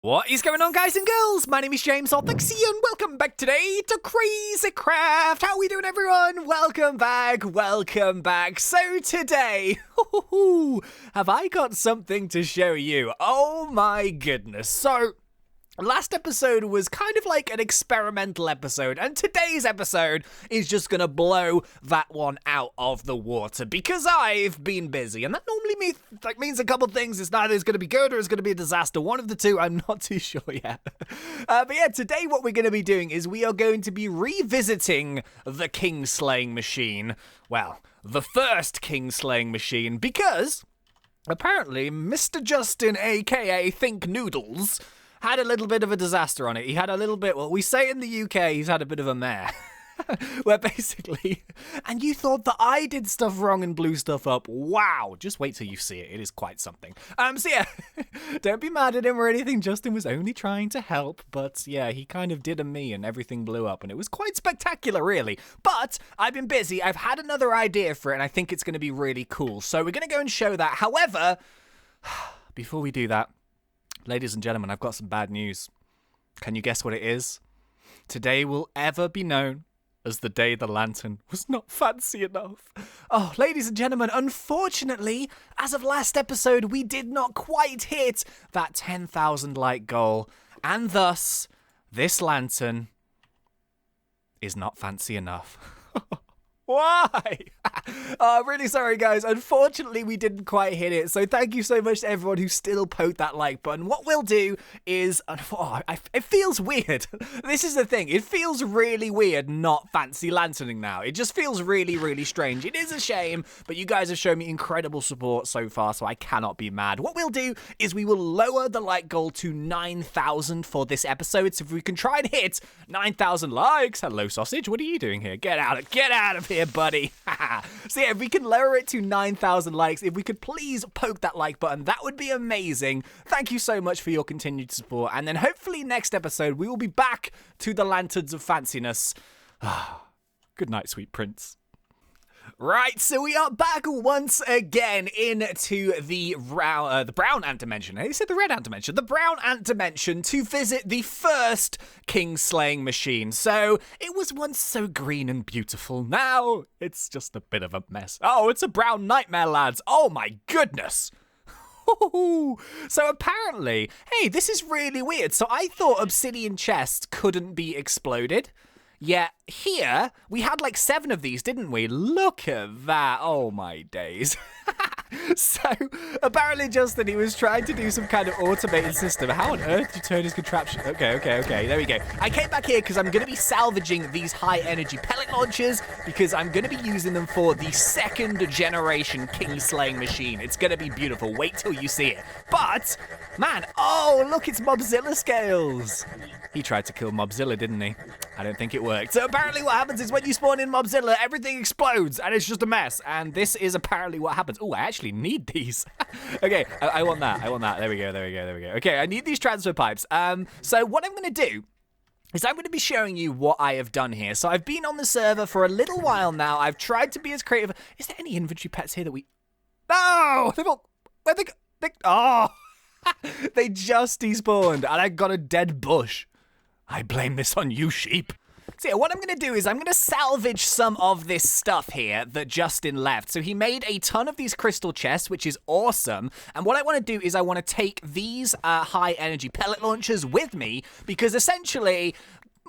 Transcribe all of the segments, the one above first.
What is going on, guys and girls? My name is James or TheXy, and welcome back today to Crazycraft. How are we doing, everyone? Welcome back, welcome back. So today, have I got something to show you? Oh my goodness. So last episode was kind of like an experimental episode, and today's episode is just gonna blow that one out of the water because I've been busy, and that normally means a couple things. It's either it's gonna be good or it's gonna be a disaster. One of the two, I'm not too sure yet. But yeah, today what we're gonna be doing is we are going to be revisiting the king slaying machine. Well, the first king slaying machine, because apparently Mr. Justin, aka Thinknoodles, had a little bit of a disaster on it. He had a little bit, well, we say in the UK, he's had a bit of a mare. Where basically, and you thought that I did stuff wrong and blew stuff up. Wow, just wait till you see it. It is quite something. So yeah, don't be mad at him or anything. Justin was only trying to help, but yeah, he kind of did a me and everything blew up, and it was quite spectacular, really. But I've been busy. I've had another idea for it, and I think it's going to be really cool. So we're going to go and show that. However, before we do that, ladies and gentlemen, I've got some bad news. Can you guess what it is? Today will ever be known as the day the lantern was not fancy enough. Oh, ladies and gentlemen, unfortunately, as of last episode, we did not quite hit that 10,000 like goal, and thus, this lantern is not fancy enough. Why? Oh, I'm really sorry, guys. Unfortunately, we didn't quite hit it. So thank you so much to everyone who still poked that like button. What we'll do is... it feels weird. This is the thing. It feels really weird not fancy lanterning now. It just feels really, really strange. It is a shame, but you guys have shown me incredible support so far, so I cannot be mad. What we'll do is we will lower the like goal to 9,000 for this episode. So if we can try and hit 9,000 likes... Hello, sausage. What are you doing here? Get out of here, buddy. So yeah, if we can lower it to 9,000 likes, if we could please poke that like button, that would be amazing. Thank you so much for your continued support. And then hopefully next episode, we will be back to the lanterns of fanciness. Good night, sweet prince. Right, so we are back once again into the brown ant dimension. He said the red ant dimension. The brown ant dimension to visit the first king slaying machine. So it was once so green and beautiful. Now it's just a bit of a mess. Oh, it's a brown nightmare, lads. Oh my goodness. So apparently, hey, this is really weird. So I thought obsidian chests couldn't be exploded. Yeah, here, we had like 7 of these, didn't we? Look at that. Oh, my days. So, apparently, Justin, he was trying to do some kind of automated system. How on earth did you turn his contraption? Okay. There we go. I came back here because I'm going to be salvaging these high-energy pellet launchers because I'm going to be using them for the 2nd generation king-slaying machine. It's going to be beautiful. Wait till you see it. But, man, oh, look, it's Mobzilla scales. He tried to kill Mobzilla, didn't he? I don't think it worked. So apparently what happens is when you spawn in Mobzilla, everything explodes and it's just a mess. And this is apparently what happens. Oh, I actually need these. Okay, I want that. There we go. Okay, I need these transfer pipes. So what I'm going to do is I'm going to be showing you what I have done here. So I've been on the server for a little while now. I've tried to be as creative. Is there any inventory pets here that we... No! Where'd they go? Oh! They just despawned and I got a dead bush. I blame this on you, sheep. So yeah, what I'm going to do is I'm going to salvage some of this stuff here that Justin left. So he made a ton of these crystal chests, which is awesome. And what I want to do is I want to take these high energy pellet launchers with me because essentially...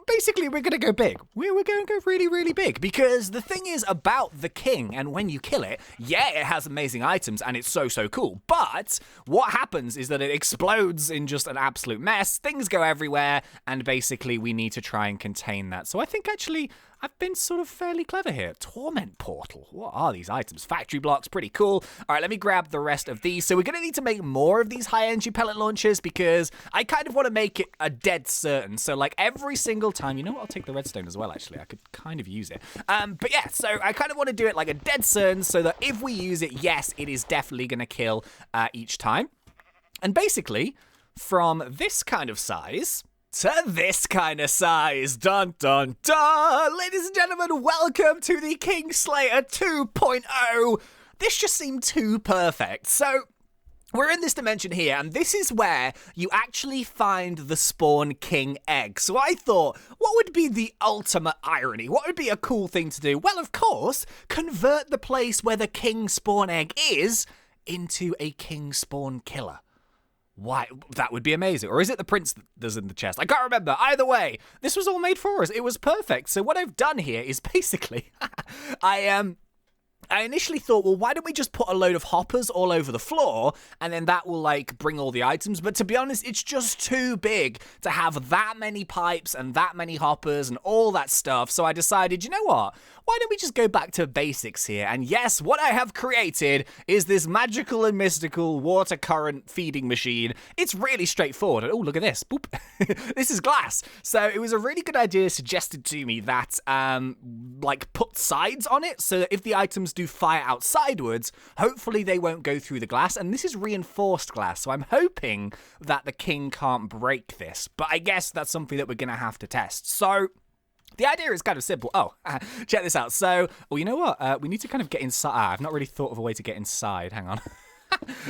Basically, we're going to go big. We're going to go really, really big. Because the thing is about the king, and when you kill it, yeah, it has amazing items, and it's so, so cool. But what happens is that it explodes in just an absolute mess. Things go everywhere, and basically we need to try and contain that. So I think actually... I've been sort of fairly clever here. Torment portal. What are these items? Factory blocks, pretty cool. All right, let me grab the rest of these. So we're going to need to make more of these high-energy pellet launchers because I kind of want to make it a dead certain. So like every single time, you know what? I'll take the redstone as well, actually. I could kind of use it. But yeah, so I kind of want to do it like a dead certain so that if we use it, yes, it is definitely going to kill each time. And basically, from this kind of size... to this kind of size. Dun, dun, dun. Ladies and gentlemen, welcome to the Kingslayer 2.0. This just seemed too perfect. So we're in this dimension here, and this is where you actually find the spawn king egg. So I thought, what would be the ultimate irony? What would be a cool thing to do? Well, of course, convert the place where the king spawn egg is into a king spawn killer. Why? That would be amazing. Or is it the prince that's in the chest? I can't remember. Either way, this was all made for us. It was perfect. So what I've done here is basically, I initially thought, well, why don't we just put a load of hoppers all over the floor, and then that will, like, bring all the items. But to be honest, it's just too big to have that many pipes and that many hoppers and all that stuff. So I decided, you know what? Why don't we just go back to basics here? And yes, what I have created is this magical and mystical water current feeding machine. It's really straightforward. Oh, look at this. Boop. This is glass. So it was a really good idea suggested to me that, like, put sides on it so that if the items do fire out sidewards, hopefully they won't go through the glass. And this is reinforced glass, so I'm hoping that the king can't break this. But I guess that's something that we're going to have to test. So the idea is kind of simple. Oh, check this out. So, well, you know what? We need to kind of get inside. I've not really thought of a way to get inside. Hang on.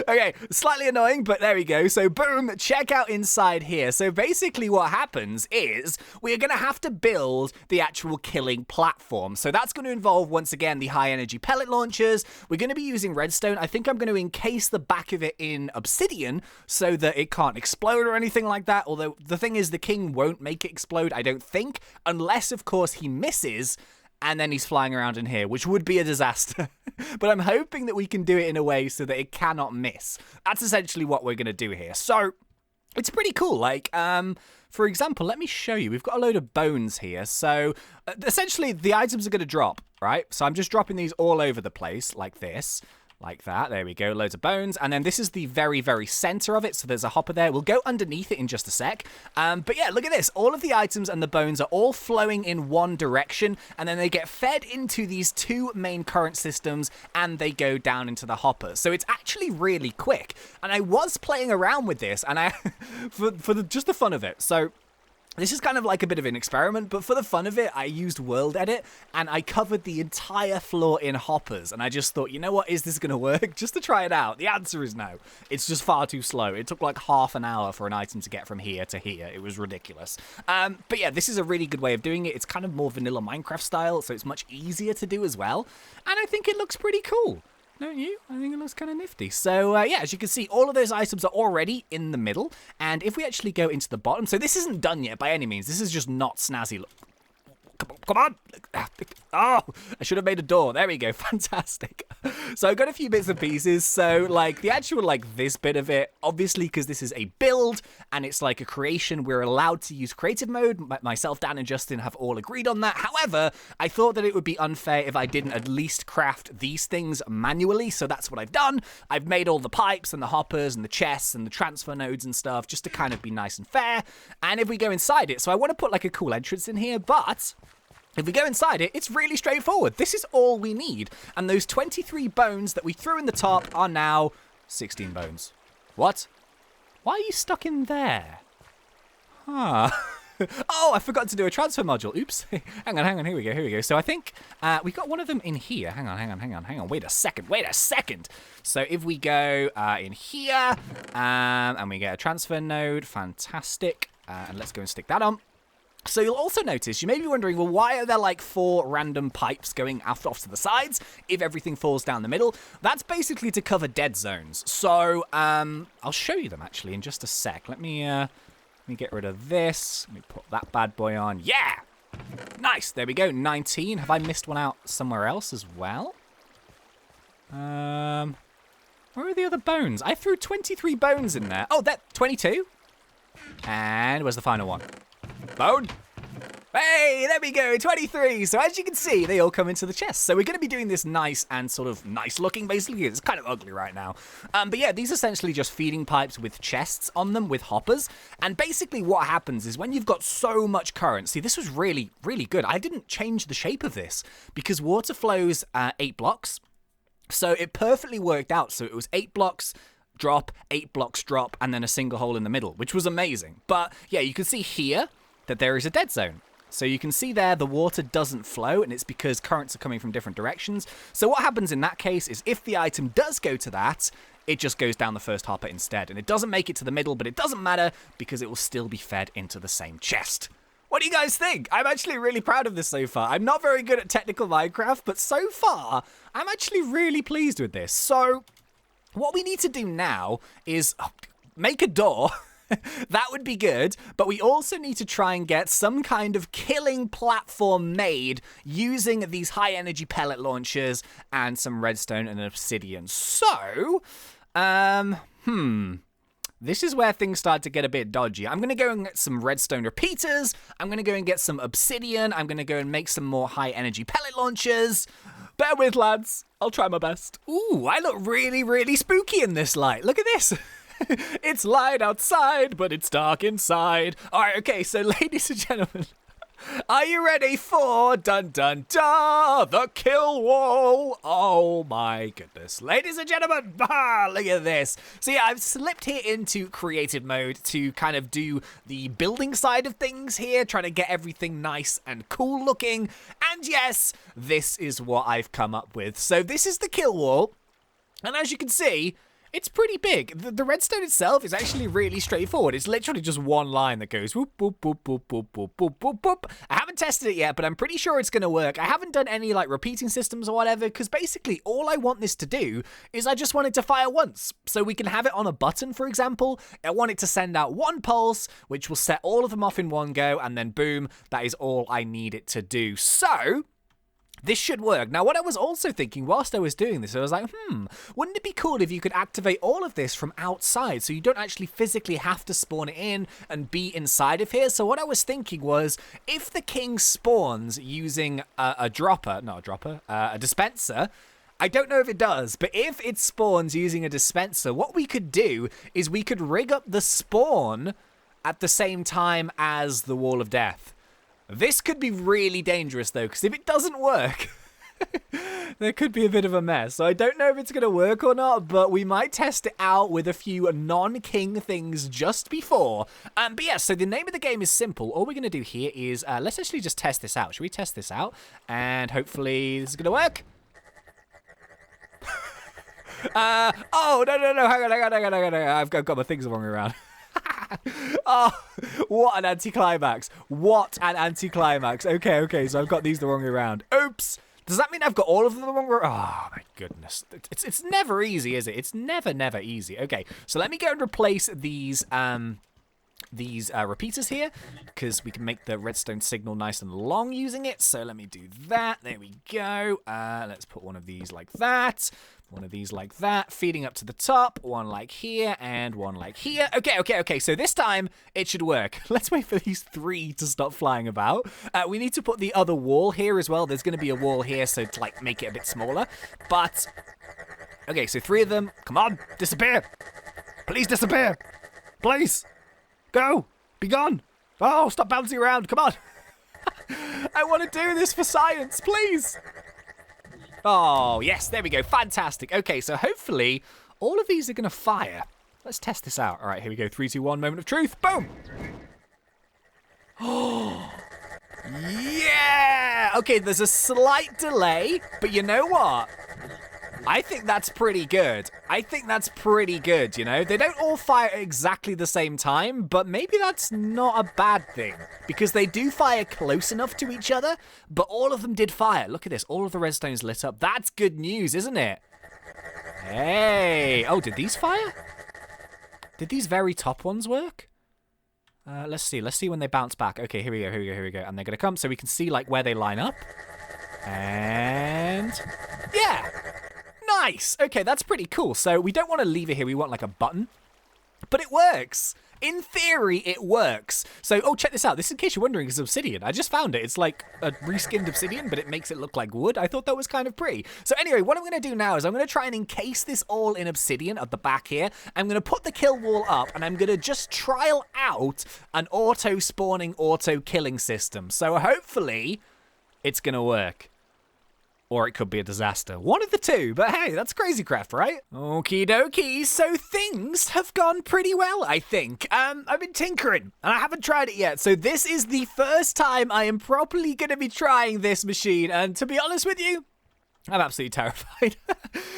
Okay, slightly annoying, but there we go. So boom, check out inside here. So basically what happens is we're going to have to build the actual killing platform. So that's going to involve, once again, the high energy pellet launchers. We're going to be using redstone. I think I'm going to encase the back of it in obsidian so that it can't explode or anything like that. Although the thing is, the king won't make it explode, I don't think, unless, of course, he misses and then he's flying around in here, which would be a disaster. But I'm hoping that we can do it in a way so that it cannot miss. That's essentially what we're going to do here. So it's pretty cool. Like, for example, let me show you. We've got a load of bones here. So essentially the items are going to drop, right? So I'm just dropping these all over the place like this. Like that. There we go. Loads of bones. And then this is the very, very center of it. So there's a hopper there. We'll go underneath it in just a sec. But yeah, look at this. All of the items and the bones are all flowing in one direction. And then they get fed into these two main current systems and they go down into the hoppers. So it's actually really quick. And I was playing around with this and for just the fun of it. So this is kind of like a bit of an experiment, but for the fun of it, I used World Edit, and I covered the entire floor in hoppers, and I just thought, you know what, is this going to work? Just to try it out. The answer is no. It's just far too slow. It took like half an hour for an item to get from here to here. It was ridiculous. But yeah, this is a really good way of doing it. It's kind of more vanilla Minecraft style, so it's much easier to do as well, and I think it looks pretty cool. Don't you? I think it looks kind of nifty. So, yeah, as you can see, all of those items are already in the middle. And if we actually go into the bottom, so this isn't done yet by any means. This is just not snazzy. Look. Come on. Oh, I should have made a door. There we go. Fantastic. So I've got a few bits and pieces. So like the actual like this bit of it, obviously because this is a build and it's like a creation, we're allowed to use creative mode. Myself, Dan and Justin have all agreed on that. However, I thought that it would be unfair if I didn't at least craft these things manually. So that's what I've done. I've made all the pipes and the hoppers and the chests and the transfer nodes and stuff just to kind of be nice and fair. And if we go inside it, so I want to put like a cool entrance in here, but if we go inside it, it's really straightforward. This is all we need. And those 23 bones that we threw in the top are now 16 bones. What? Why are you stuck in there? Huh. Oh, I forgot to do a transfer module. Oops. Hang on. Here we go. So I think we got one of them in here. Hang on. Wait a second. So if we go in here and we get a transfer node, fantastic. And let's go and stick that on. So you'll also notice, you may be wondering, well, why are there like 4 random pipes going off to the sides if everything falls down the middle? That's basically to cover dead zones. So I'll show you them actually in just a sec. Let me get rid of this. Let me put that bad boy on. Yeah! Nice. There we go. 19. Have I missed one out somewhere else as well? Where are the other bones? I threw 23 bones in there. Oh, that 22. And where's the final one? Bone. Hey, there we go, 23. So as you can see, they all come into the chest. So we're going to be doing this nice and sort of nice looking, basically. It's kind of ugly right now. But yeah, these are essentially just feeding pipes with chests on them with hoppers. And basically what happens is when you've got so much current, see, this was really, really good. I didn't change the shape of this because water flows 8 blocks. So it perfectly worked out. So it was 8 blocks, drop, 8 blocks, drop, and then a single hole in the middle, which was amazing. But yeah, you can see here that there is a dead zone. So you can see there the water doesn't flow, and it's because currents are coming from different directions. So what happens in that case is if the item does go to that, it just goes down the first hopper instead. And it doesn't make it to the middle, but it doesn't matter because it will still be fed into the same chest. What do you guys think? I'm actually really proud of this so far. I'm not very good at technical Minecraft, but so far, I'm actually really pleased with this. So, what we need to do now is make a door. That would be good, but we also need to try and get some kind of killing platform made using these high energy pellet launchers and some redstone and obsidian. So, this is where things start to get a bit dodgy. I'm going to go and get some redstone repeaters. I'm going to go and get some obsidian. I'm going to go and make some more high energy pellet launchers. Bear with, lads. I'll try my best. Ooh, I look really, really spooky in this light. Look at this. It's light outside, but it's dark inside. All right, okay, so ladies and gentlemen, are you ready for dun dun dun, the kill wall? Oh my goodness. Ladies and gentlemen, look at this. So yeah, I've slipped here into creative mode to kind of do the building side of things here, trying to get everything nice and cool looking. And yes, this is what I've come up with. So this is the kill wall. And as you can see, it's pretty big. The redstone itself is actually really straightforward. It's literally just one line that goes whoop, whoop, whoop, whoop, whoop, whoop, whoop, whoop, whoop. I haven't tested it yet, but I'm pretty sure it's going to work. I haven't done any like repeating systems or whatever, because basically all I want this to do is I just want it to fire once. So we can have it on a button, for example. I want it to send out one pulse, which will set all of them off in one go, and then boom, that is all I need it to do. So this should work. Now, what I was also thinking whilst I was doing this, I was like, wouldn't it be cool if you could activate all of this from outside so you don't actually physically have to spawn it in and be inside of here? So what I was thinking was, if the king spawns using a dispenser, I don't know if it does, but if it spawns using a dispenser, what we could do is we could rig up the spawn at the same time as the wall of death. This could be really dangerous, though, because if it doesn't work, there could be a bit of a mess. So I don't know if it's going to work or not, but we might test it out with a few non-king things just before. But yeah, so the name of the game is simple. All we're going to do here is, let's actually just test this out. Should we test this out? And hopefully this is going to work. Oh, no, hang on. I've got my things the wrong way around. Oh, what an anticlimax. What an anticlimax. Okay, so I've got these the wrong way around. Oops. Does that mean I've got all of them the wrong way around? Oh, my goodness. It's never easy, is it? It's never easy. Okay, so let me go and replace these repeaters here, because we can make the redstone signal nice and long using it. So let me do that. There we go. Let's put one of these like that. One of these like that, feeding up to the top, one like here, and one like here. Okay, so this time, it should work. Let's wait for these three to stop flying about. We need to put the other wall here as well. There's going to be a wall here, so to, like, make it a bit smaller. But, okay, so three of them. Come on, disappear. Please disappear. Please. Go. Be gone. Oh, stop bouncing around. Come on. I want to do this for science, please. Oh, yes, there we go. Fantastic. Okay, so hopefully all of these are going to fire. Let's test this out. All right, here we go. 3, 2, 1, moment of truth. Boom. Oh, yeah. Okay, there's a slight delay, but you know what? I think that's pretty good. You know? They don't all fire at exactly the same time, but maybe that's not a bad thing, because they do fire close enough to each other, but all of them did fire. Look at this. All of the redstone's lit up. That's good news, isn't it? Hey. Oh, did these fire? Did these very top ones work? Let's see. Let's see when they bounce back. Okay, here we go. And they're going to come so we can see, like, where they line up. And yeah. Nice. Okay, that's pretty cool. So we don't want to leave it here. We want like a button. But it works. In theory, it works. So, oh, check this out. This, in case you're wondering, is obsidian. I just found it. It's like a reskinned obsidian, but it makes it look like wood. I thought that was kind of pretty. So anyway, what I'm going to do now is I'm going to try and encase this all in obsidian at the back here. I'm going to put the kill wall up, and I'm going to just trial out an auto-spawning, auto-killing system. So hopefully, it's going to work. Or it could be a disaster. One of the two, but hey, that's Crazycraft, right? Okie dokie, so things have gone pretty well, I think. I've been tinkering, and I haven't tried it yet, so this is the first time I am properly going to be trying this machine, and to be honest with you, I'm absolutely terrified.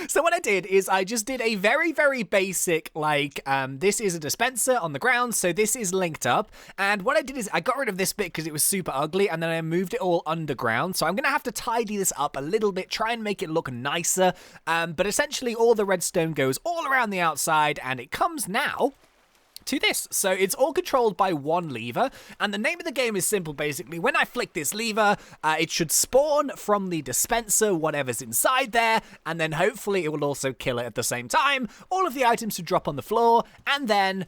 So what I did is I just did a very, very basic, like, this is a dispenser on the ground, so this is linked up. And what I did is I got rid of this bit because it was super ugly, and then I moved it all underground. So I'm going to have to tidy this up a little bit, try and make it look nicer. But essentially all the redstone goes all around the outside, and it comes now to this. So it's all controlled by one lever, and the name of the game is simple. Basically, when I flick this lever, it should spawn from the dispenser whatever's inside there, and then hopefully it will also kill it at the same time. All of the items should drop on the floor, and then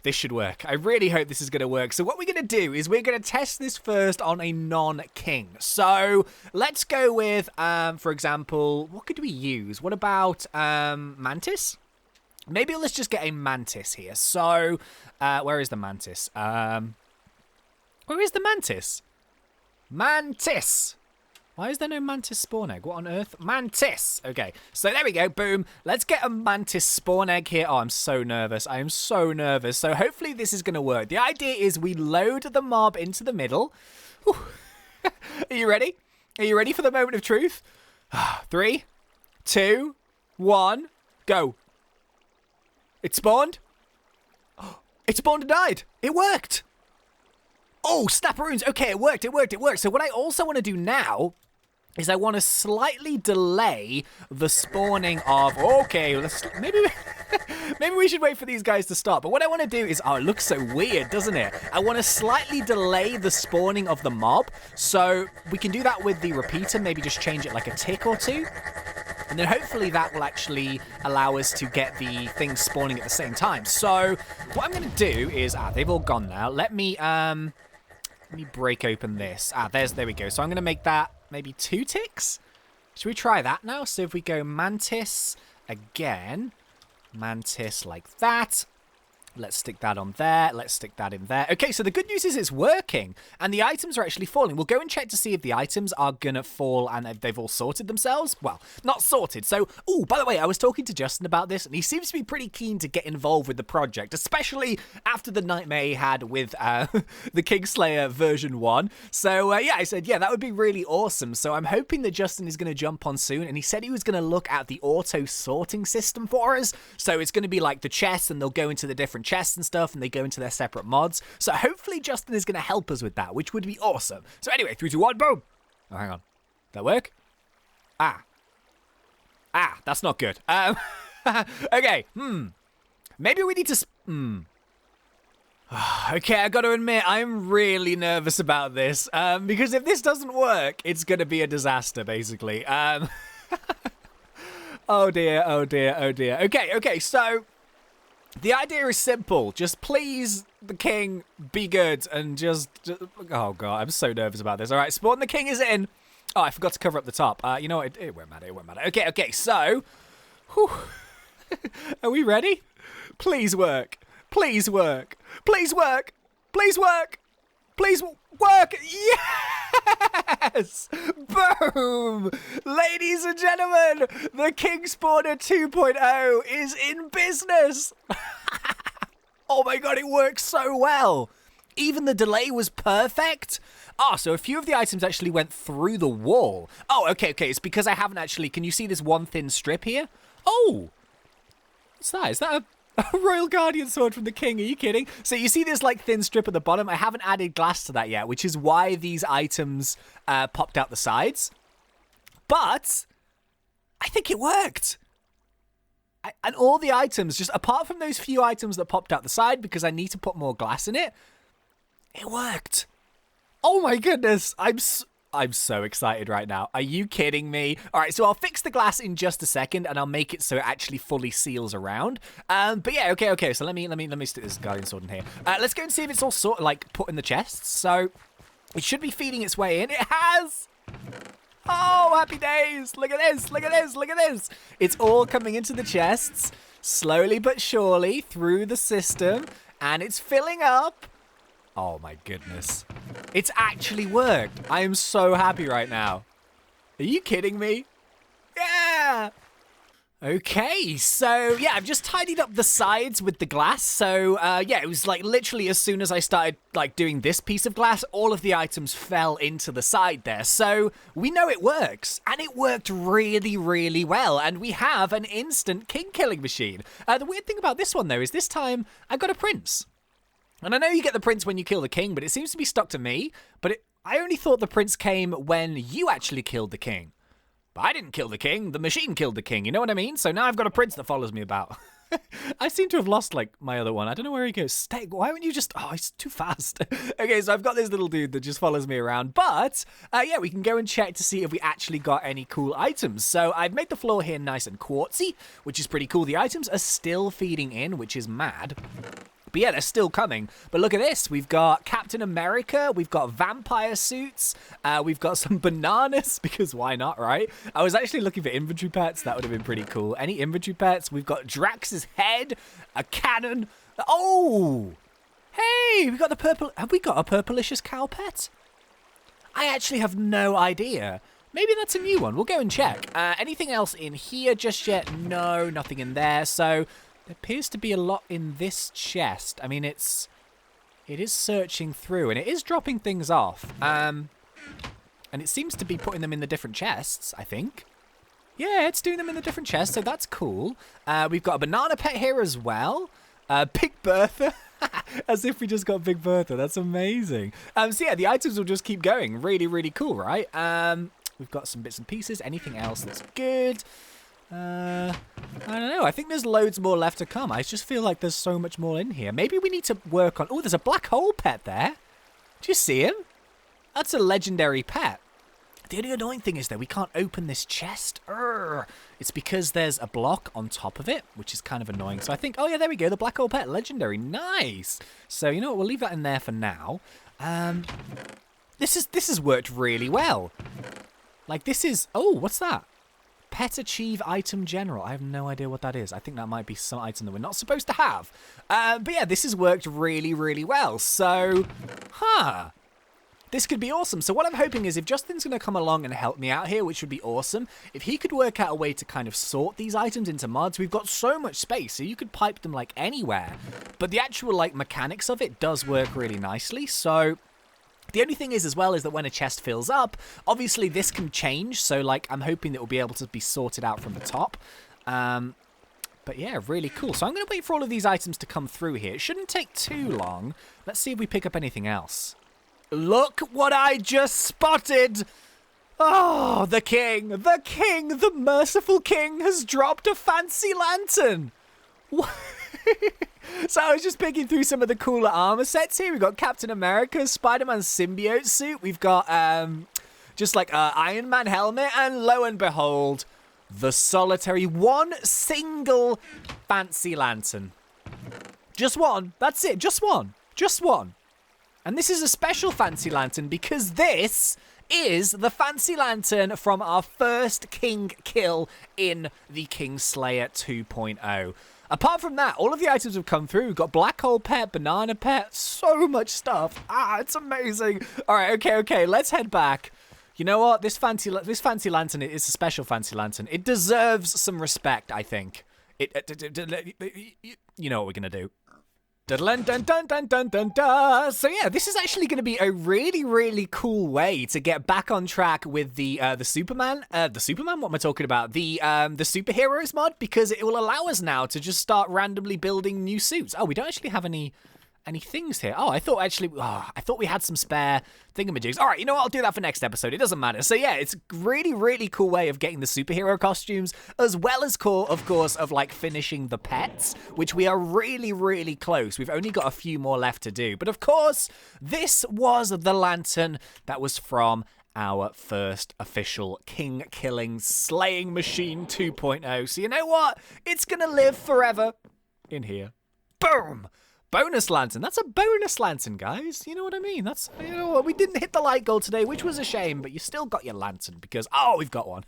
this should work. I really hope this is going to work. So what we're going to do is we're going to test this first on a non-king. So let's go with, for example, what could we use? What about mantis? Maybe let's just get a mantis here. So, where is the mantis? Where is the mantis? Mantis! Why is there no mantis spawn egg? What on earth? Mantis! Okay, so there we go. Boom. Let's get a mantis spawn egg here. Oh, I'm so nervous. I am so nervous. So hopefully this is going to work. The idea is we load the mob into the middle. Are you ready? Are you ready for the moment of truth? 3, 2, 1, go. It spawned. It spawned and died. It worked. Oh, snapperoons. Okay, it worked. It worked. It worked. So what I also want to do now is I want to slightly delay the spawning of... Okay, maybe we should wait for these guys to stop. But what I want to do is... Oh, it looks so weird, doesn't it? I want to slightly delay the spawning of the mob. So we can do that with the repeater. Maybe just change it like a tick or two. And then hopefully that will actually allow us to get the things spawning at the same time. So what I'm going to do is... they've all gone now. Let me break open this. There we go. So I'm going to make that maybe 2 ticks. Should we try that now? So if we go mantis again, mantis like that. Let's stick that on there. Let's stick that in there. Okay, so the good news is it's working. And the items are actually falling. We'll go and check to see if the items are going to fall and they've all sorted themselves. Well, not sorted. So, by the way, I was talking to Justin about this, and he seems to be pretty keen to get involved with the project, especially after the nightmare he had with the Kingslayer version 1. So, yeah, I said, yeah, that would be really awesome. So I'm hoping that Justin is going to jump on soon. And he said he was going to look at the auto sorting system for us. So it's going to be like the chests, and they'll go into the different chests and stuff, and they go into their separate mods. So hopefully Justin is going to help us with that, which would be awesome. So anyway, 3, 2, 1, boom. Oh, hang on. Did that work? That's not good. Okay. Maybe we need to... Okay, I got to admit, I'm really nervous about this, because if this doesn't work, it's going to be a disaster, basically. Oh dear, oh dear, oh dear. Okay, so... The idea is simple. Just please, the king, be good and just... Oh, God, I'm so nervous about this. All right, spawn the king is in. Oh, I forgot to cover up the top. You know what? It won't matter. It won't matter. Okay, so... Are we ready? Please work. Please work. Please work. Please work. Please work. Yes! Boom! Ladies and gentlemen, the King Spawner 2.0 is in business. Oh my God, it works so well. Even the delay was perfect. So a few of the items actually went through the wall. Oh, okay. It's because I haven't actually... Can you see this one thin strip here? Oh! What's that? Is that a Royal Guardian sword from the king? Are you kidding? So you see this like thin strip at the bottom? I haven't added glass to that yet, which is why these items popped out the sides. But I think it worked. And all the items, just apart from those few items that popped out the side because I need to put more glass in it, it worked. Oh my goodness. I'm so excited right now. Are you kidding me? All right, so I'll fix the glass in just a second, and I'll make it so it actually fully seals around. But yeah, okay. So let me stick this Guardian Sword in here. Let's go and see if it's all sort of like put in the chests. So it should be feeding its way in. It has. Oh, happy days! Look at this! Look at this! Look at this! It's all coming into the chests slowly but surely through the system, and it's filling up. Oh my goodness. It's actually worked. I am so happy right now. Are you kidding me? Yeah! Okay, so yeah, I've just tidied up the sides with the glass. So yeah, it was like literally as soon as I started like doing this piece of glass, all of the items fell into the side there. So we know it works, and it worked really, really well. And we have an instant king killing machine. The weird thing about this one though is this time I got a prince. And I know you get the prince when you kill the king, but it seems to be stuck to me. But I only thought the prince came when you actually killed the king. But I didn't kill the king, the machine killed the king, you know what I mean? So now I've got a prince that follows me about. I seem to have lost, like, my other one. I don't know where he goes. Stay, why wouldn't you just... Oh, he's too fast. Okay, so I've got this little dude that just follows me around. But, yeah, we can go and check to see if we actually got any cool items. So I've made the floor here nice and quartzy, which is pretty cool. The items are still feeding in, which is mad. But yeah, they're still coming. But look at this. We've got Captain America. We've got vampire suits. We've got some bananas, because why not, right? I was actually looking for inventory pets. That would have been pretty cool. Any inventory pets? We've got Drax's head, a cannon. Oh! Hey, we got the purple... Have we got a purplicious cow pet? I actually have no idea. Maybe that's a new one. We'll go and check. Anything else in here just yet? No, nothing in there. So... there appears to be a lot in this chest. I mean, it is searching through, and it is dropping things off. And it seems to be putting them in the different chests, I think. Yeah, it's doing them in the different chests, so that's cool. We've got a banana pet here as well. Big Bertha. As if we just got Big Bertha. That's amazing. So yeah, the items will just keep going. Really, really cool, right? We've got some bits and pieces. Anything else that's good? I don't know. I think there's loads more left to come. I just feel like there's so much more in here. Maybe we need to work on... Oh, there's a black hole pet there. Do you see him? That's a legendary pet. The only annoying thing is that we can't open this chest. It's because there's a block on top of it, which is kind of annoying. So I think... Oh, yeah, there we go. The black hole pet. Legendary. Nice. So, you know what? We'll leave that in there for now. This has worked really well. Like, this is... Oh, what's that? Pet Achieve Item General. I have no idea what that is. I think that might be some item that we're not supposed to have. But yeah, this has worked really, really well. So, this could be awesome. So what I'm hoping is if Justin's going to come along and help me out here, which would be awesome, if he could work out a way to kind of sort these items into mods, we've got so much space, so you could pipe them like anywhere. But the actual like mechanics of it does work really nicely. So... the only thing is as well is that when a chest fills up, obviously this can change. So like I'm hoping that it will be able to be sorted out from the top. But yeah, really cool. So I'm going to wait for all of these items to come through here. It shouldn't take too long. Let's see if we pick up anything else. Look what I just spotted. Oh, the king, the merciful king has dropped a fancy lantern. What? So I was just picking through some of the cooler armor sets here. We've got Captain America, Spider-Man's symbiote suit. We've got just like Iron Man helmet. And lo and behold, the solitary one single fancy lantern. Just one. That's it. Just one. Just one. And this is a special fancy lantern because this is the fancy lantern from our first king kill in the Kingslayer 2.0. Apart from that, all of the items have come through. We've got black hole pet, banana pet, so much stuff. It's amazing. All right, okay. Let's head back. You know what? This fancy lantern is a special fancy lantern. It deserves some respect, I think. You know what we're gonna do. Dun, dun, dun, dun, dun, dun, dun. So yeah, this is actually going to be a really, really cool way to get back on track with the Superman. The Superman? What am I talking about? The superheroes mod, because it will allow us now to just start randomly building new suits. Oh, we don't actually have any things here. Oh, I thought we had some spare thingamajigs. All right, you know what? I'll do that for next episode. It doesn't matter. So yeah, it's a really, really cool way of getting the superhero costumes, as well as of course, of like finishing the pets, which we are really, really close. We've only got a few more left to do. But of course, this was the lantern that was from our first official king killing slaying machine 2.0. So you know what? It's gonna live forever in here. Boom! Bonus lantern. That's a bonus lantern, guys. You know what I mean? That's, you know what, we didn't hit the light goal today, which was a shame, but you still got your lantern because, oh, we've got one.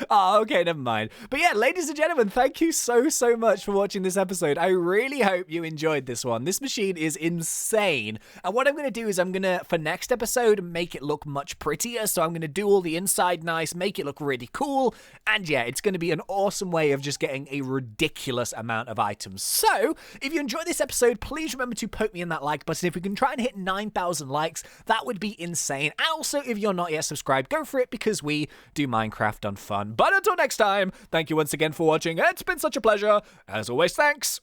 Oh, okay, never mind. But yeah, ladies and gentlemen, thank you so much for watching this episode. I really hope you enjoyed this one. This machine is insane. And what I'm going to do is I'm going to, for next episode, make it look much prettier. So I'm going to do all the inside nice, make it look really cool. And yeah, it's going to be an awesome way of just getting a ridiculous amount of items. So if you enjoyed this episode, please remember to poke me in that like button. If we can try and hit 9,000 likes, that would be insane. And also, if you're not yet subscribed, go for it because we do Minecraft on fun. But until next time, thank you once again for watching. It's been such a pleasure. As always, thanks.